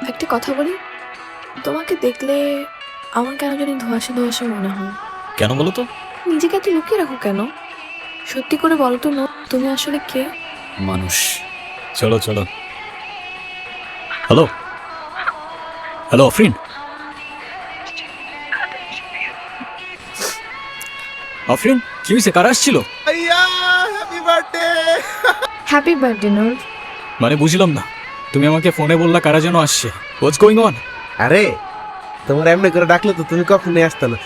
একটা কথা বলি, তোমাকে দেখলে আমার কেন জানি ধোঁয়াশা ধোঁয়াশা মনে হয়। কেন বলো তো? নিজেকে এত লুকিয়ে রাখো কেন? সত্যি করে বলো তো তুমি আসলে কে? মানুষ। চলো চলো। Hello hello Afrin. আফরিন কি হয়েছে? কারা আসছিল? হ্যাপি বার্থডে নূর। মানে বুঝলাম না, তুমি আমাকে ফোনে বললা কারা যেন আসছে। What's going on? আরে তোমার এমনি করে ডাকলে তো তুমি কখনোই আসতে না,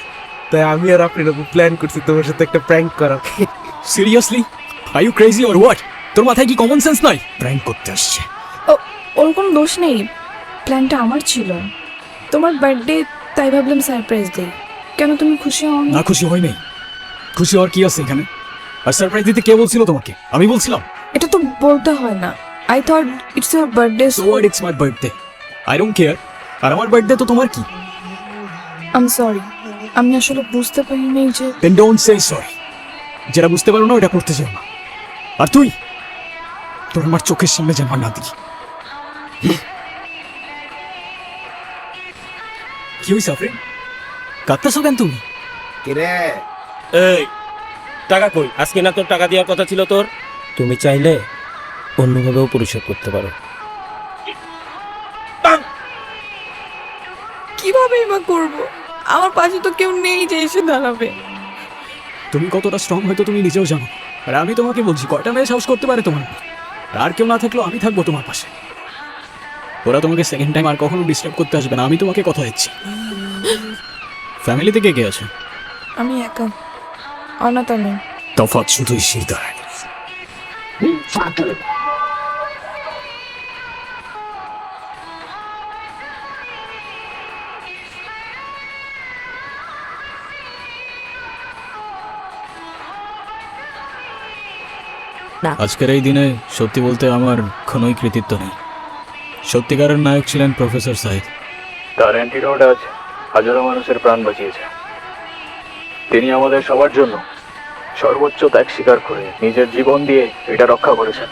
তাই আমি আর আপনি প্ল্যান করছি তোমার সাথে একটা প্র্যাঙ্ক করার। Seriously? Are you crazy or what? তোর মাথায় কি কমন সেন্স নাই? প্র্যাঙ্ক করতে আসছে। ওর কোনো দোষ নেই, প্ল্যানটা আমার ছিল। তোমার বার্থডে, তাই ভাবলাম সারপ্রাইজ দিই। কেন তুমি খুশি হও না খুশি হই নাই। খুশি হওয়ার কি আছে এখানে? আর সারপ্রাইজ দিতে কে বলছিল তোমাকে? আমি বলছিলাম। এটা তো বলতে হয় না। I thought it's your birthday. So what, it's my birthday. I don't care. আর আমার বার্থডে তো তোমার কি? আম সরি, আমি আসলে বুঝতে পারিনি যে দেন ডোন্ট সে সরি। যেটা বুঝতে পারো না ওটা করতে চাও না। আর তুই, তোর আমার চোখের সামনে যেন না দেখি। কি হয়েছে আফরিন? কাঁদতেছো কেন তুমি? কিরে এই টাকা কই? আজকে না তোর টাকা দেওয়ার কথা ছিল তোর? তুমি চাইলে অন্যভাবেও পরিশোধ করতে পারো। কিভাবেই বা করবো? আমার পাশে তো কেউ নেই যে এসে দাঁড়াবে। তুমি কতটা স্ট্রং হয়তো তুমি নিজেও জানো। আর আমি তোমাকে বলছি, কয়টা মেয়ে সাহস করতে পারে তোমার? আর কেউ না থাকলেও আমি থাকবো তোমার পাশে। ওরা তোমাকে সেকেন্ড টাইম আর কখনো ডিস্টার্ব করতে আসবে না, আমি তোমাকে কথা দিচ্ছি। ফ্যামিলিতে কে কে আছে? আমি একা, অনাথ আমি। তফাৎ শুধুই শিরদার। আজকের এই দিনে সত্যি বলতে আমার কোনোই কৃতিত্ব নেই। সত্যিকারের নায়ক ছিলেন প্রফেসর সাইদ। তার অ্যান্টিডোট আজ হাজারো মানুষের প্রাণ বাঁচিয়েছে। তিনি আমাদের সবার জন্য সর্বোচ্চ ত্যাগ স্বীকার করে নিজের জীবন দিয়ে এটা রক্ষা করেছেন।